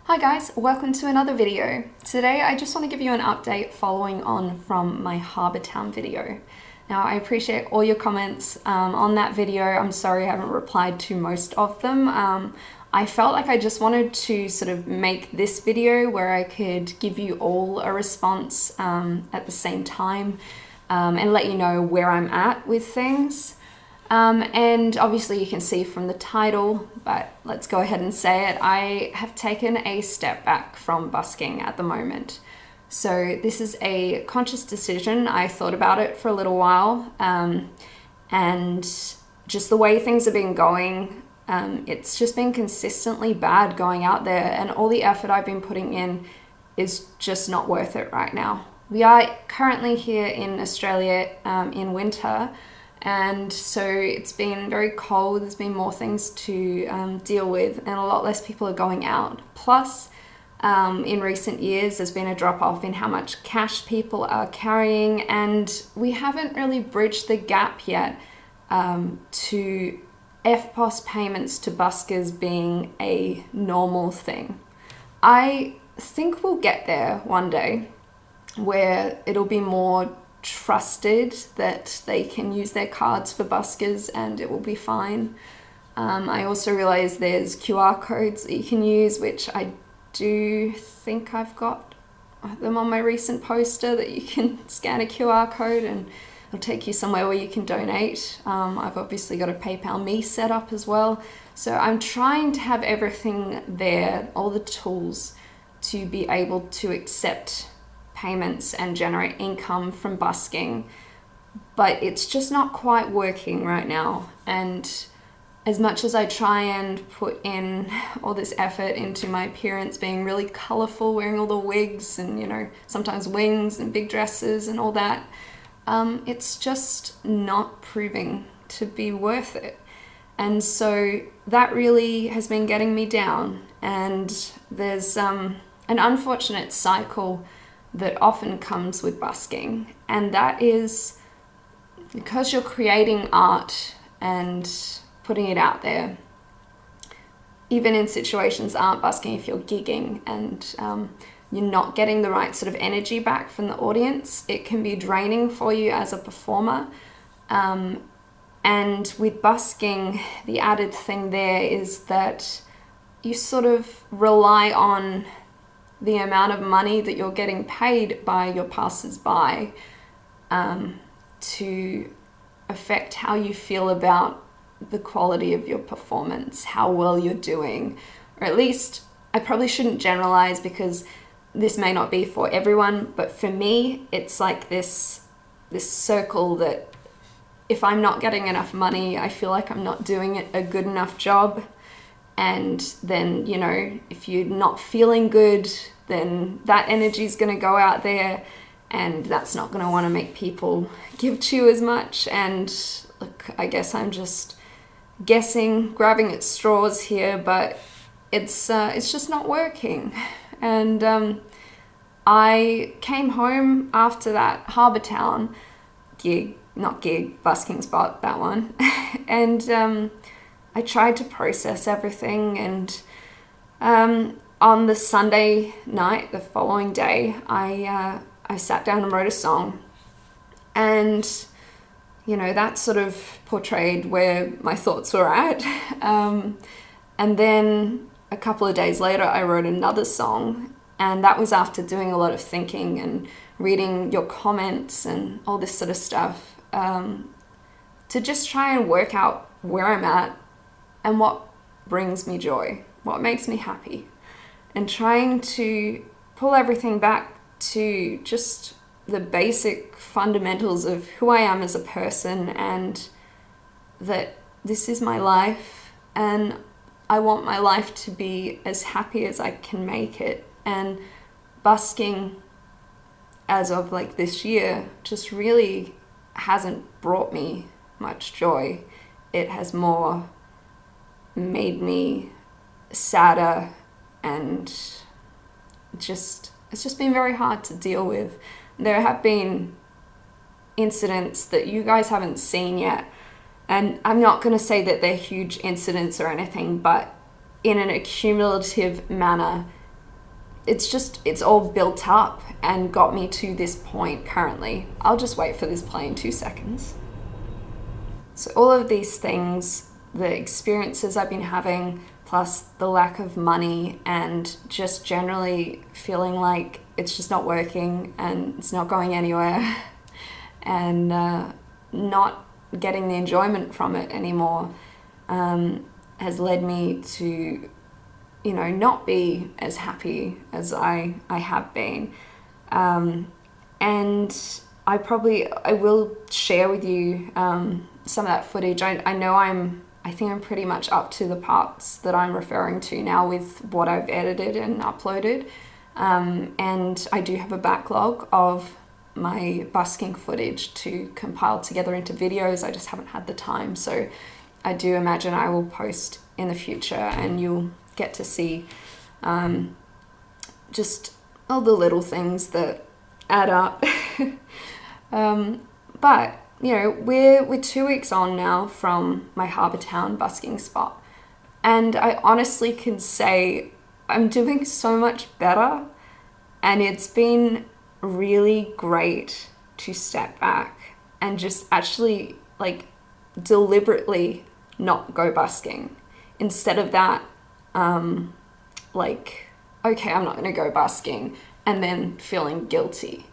Hi guys, welcome to another video. Today I just want to give you an update following on from my Harbour Town video. Now I appreciate all your comments on that video. I'm sorry I haven't replied to most of them. I felt like I just wanted to sort of make this video where I could give you all a response at the same time and let you know where I'm at with things. And obviously you can see from the title, but let's go ahead and say it. I have taken a step back from busking at the moment. So this is a conscious decision. I thought about it for a little while, and just the way things have been going, it's just been consistently bad going out there, and all the effort I've been putting in is just not worth it right now. We are currently here in Australia in winter, and so it's been very cold. There's been more things to deal with, and a lot less people are going out. Plus, in recent years, there's been a drop off in how much cash people are carrying, and we haven't really bridged the gap yet to FPOS payments to buskers being a normal thing. I think we'll get there one day where it'll be more trusted that they can use their cards for buskers and it will be fine. I also realize there's QR codes that you can use, which I do think I've got them on my recent poster, that you can scan a QR code and it'll take you somewhere where you can donate. I've obviously got a PayPal Me set up as well. So I'm trying to have everything there, all the tools to be able to accept payments and generate income from busking, but it's just not quite working right now. And as much as I try and put in all this effort into my appearance being really colorful, wearing all the wigs and, you know, sometimes wings and big dresses and all that, it's just not proving to be worth it. And so that really has been getting me down. And there's an unfortunate cycle that often comes with busking, and that is because you're creating art and putting it out there, even in situations that aren't busking, if you're gigging and you're not getting the right sort of energy back from the audience, it can be draining for you as a performer. And with busking, the added thing there is that you sort of rely on the amount of money that you're getting paid by your passers-by to affect how you feel about the quality of your performance, how well you're doing. Or at least, I probably shouldn't generalize because this may not be for everyone, but for me, it's like this circle that if I'm not getting enough money, I feel like I'm not doing a good enough job. And then, you know, if you're not feeling good, then that energy is going to go out there, and that's not going to want to make people give to you as much. And look, I guess I'm just guessing, grabbing at straws here, but it's just not working. And I came home after that Harbour Town busking spot, that one, and I tried to process everything, and on the Sunday night, the following day, I sat down and wrote a song, and you know, that sort of portrayed where my thoughts were at. And then a couple of days later, I wrote another song, and that was after doing a lot of thinking and reading your comments and all this sort of stuff, to just try and work out where I'm at and what brings me joy, what makes me happy, and trying to pull everything back to just the basic fundamentals of who I am as a person, and that this is my life, and I want my life to be as happy as I can make it. And busking, as of like this year, just really hasn't brought me much joy. It has more made me sadder, and it's just been very hard to deal with. There have been incidents that you guys haven't seen yet, and I'm not going to say that they're huge incidents or anything, but in an accumulative manner, it's all built up and got me to this point currently. I'll just wait for this play in 2 seconds. So all of these things, the experiences I've been having, plus the lack of money and just generally feeling like it's just not working and it's not going anywhere and not getting the enjoyment from it anymore, has led me to, you know, not be as happy as I have been. And I will share with you some of that footage. I think I'm pretty much up to the parts that I'm referring to now with what I've edited and uploaded. And I do have a backlog of my busking footage to compile together into videos. I just haven't had the time. So I do imagine I will post in the future and you'll get to see just all the little things that add up. But you know, we're 2 weeks on now from my Harbour Town busking spot, and I honestly can say I'm doing so much better, and it's been really great to step back and just actually like deliberately not go busking instead of that like, okay, I'm not going to go busking and then feeling guilty.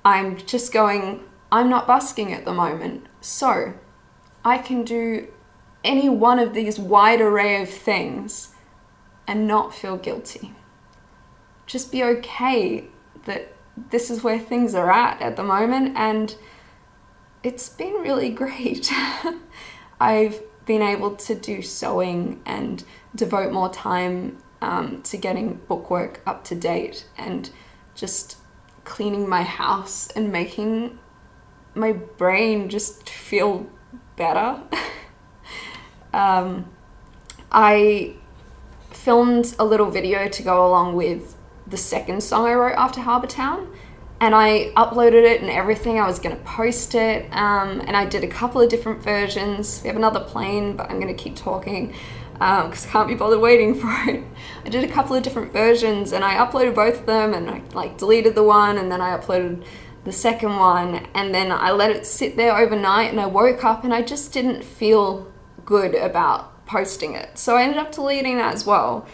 I'm just going, I'm not busking at the moment, so I can do any one of these wide array of things and not feel guilty. Just be okay that this is where things are at the moment, and it's been really great. I've been able to do sewing and devote more time to getting bookwork up to date and just cleaning my house and making my brain just feel better. I filmed a little video to go along with the second song I wrote after Harbour Town, and I uploaded it and everything. I was going to post it, and I did a couple of different versions. We have another plane, but I'm going to keep talking because I can't be bothered waiting for it. I did a couple of different versions and I uploaded both of them, and I like deleted the one and then I uploaded the second one, and then I let it sit there overnight, and I woke up and I just didn't feel good about posting it. So I ended up deleting that as well.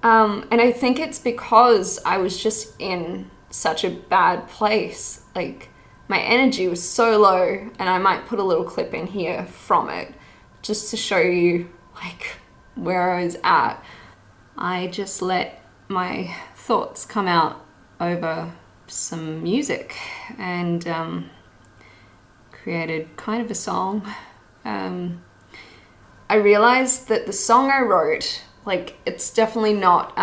And I think it's because I was just in such a bad place. Like my energy was so low, and I might put a little clip in here from it just to show you like where I was at. I just let my thoughts come out over some music and created kind of a song. I realized that the song I wrote, like, it's definitely not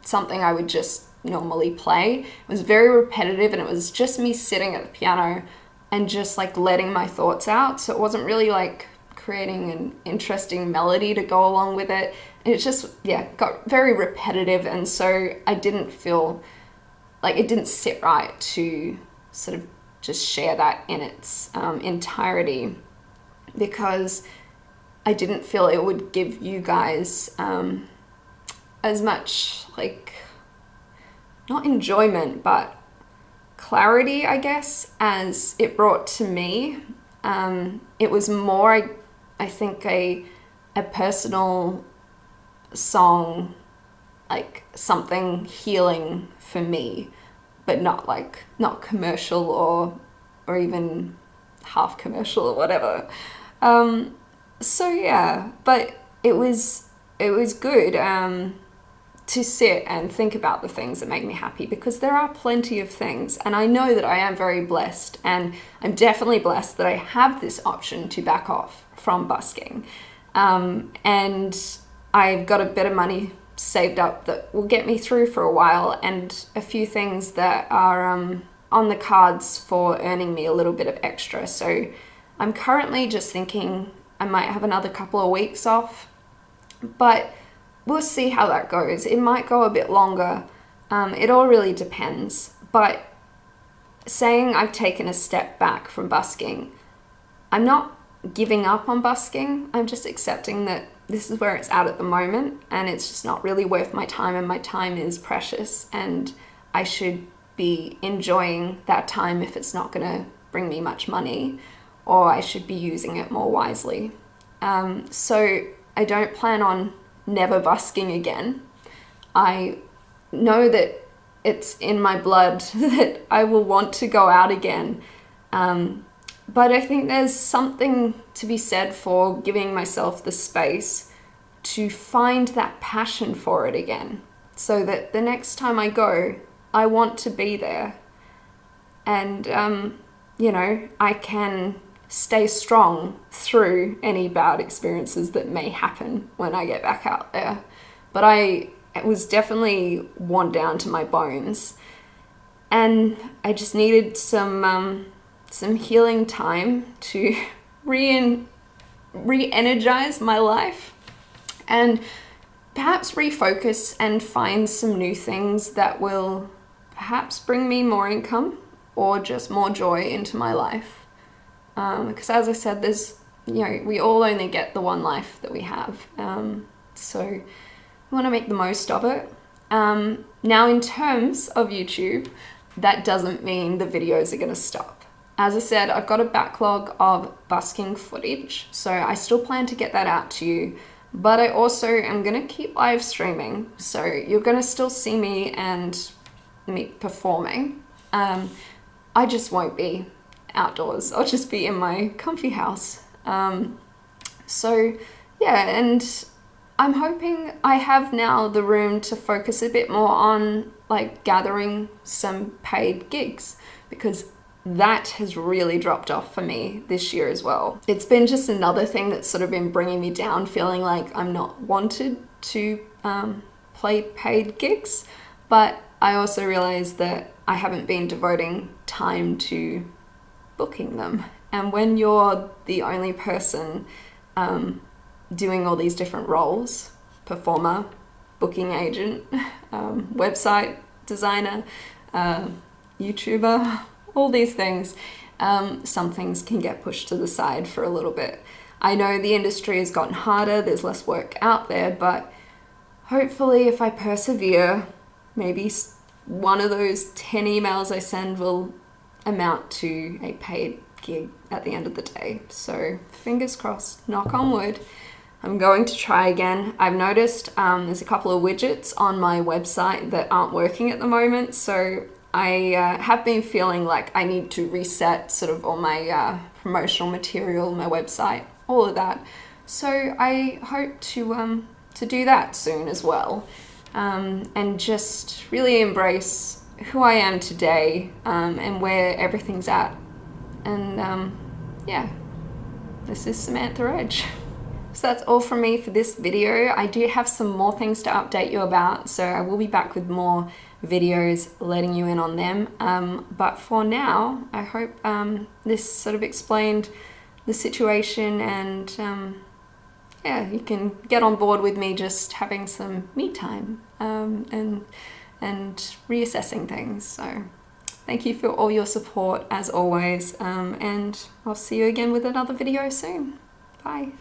something I would just normally play. It was very repetitive, and it was just me sitting at the piano and just like letting my thoughts out. So it wasn't really like creating an interesting melody to go along with it. It just, yeah, got very repetitive, and so I didn't feel like it didn't sit right to sort of just share that in its entirety, because I didn't feel it would give you guys as much, like, not enjoyment, but clarity, I guess, as it brought to me. It was more, I think, a personal song, like something healing for me, but not commercial or even half commercial or whatever. So yeah, but it was good to sit and think about the things that make me happy, because there are plenty of things, and I know that I am very blessed, and I'm definitely blessed that I have this option to back off from busking, and I've got a bit of money saved up that will get me through for a while, and a few things that are on the cards for earning me a little bit of extra. So I'm currently just thinking I might have another couple of weeks off, but we'll see how that goes. It might go a bit longer. It all really depends. But saying I've taken a step back from busking, I'm not giving up on busking. I'm just accepting that this is where it's at the moment, and it's just not really worth my time, and my time is precious, and I should be enjoying that time if it's not going to bring me much money, or I should be using it more wisely. So I don't plan on never busking again. I know that it's in my blood that I will want to go out again. But I think there's something to be said for giving myself the space to find that passion for it again, so that the next time I go, I want to be there. And, you know, I can stay strong through any bad experiences that may happen when I get back out there. But it was definitely worn down to my bones, and I just needed some healing time to re-energize my life, and perhaps refocus and find some new things that will perhaps bring me more income or just more joy into my life. Because as I said, we all only get the one life that we have. So we want to make the most of it. Now, in terms of YouTube, that doesn't mean the videos are going to stop. As I said, I've got a backlog of busking footage, so I still plan to get that out to you. But I also am going to keep live streaming, so you're going to still see me and me performing. I just won't be outdoors. I'll just be in my comfy house. So yeah, and I'm hoping I have now the room to focus a bit more on like gathering some paid gigs, because that has really dropped off for me this year as well. It's been just another thing that's sort of been bringing me down, feeling like I'm not wanted to play paid gigs. But I also realized that I haven't been devoting time to booking them. And when you're the only person doing all these different roles, performer, booking agent, website designer, YouTuber, all these things, some things can get pushed to the side for a little bit. I know the industry has gotten harder, there's less work out there, but hopefully if I persevere, maybe one of those 10 emails I send will amount to a paid gig at the end of the day. So fingers crossed, knock on wood. I'm going to try again. I've noticed there's a couple of widgets on my website that aren't working at the moment, so I have been feeling like I need to reset sort of all my promotional material, my website, all of that. So I hope to do that soon as well, and just really embrace who I am today, and where everything's at. And yeah, this is Samantha Edge. So that's all from me for this video. I do have some more things to update you about, so I will be back with more videos letting you in on them. But for now, I hope this sort of explained the situation, and yeah, you can get on board with me just having some me time, and reassessing things. So thank you for all your support as always, and I'll see you again with another video soon. Bye.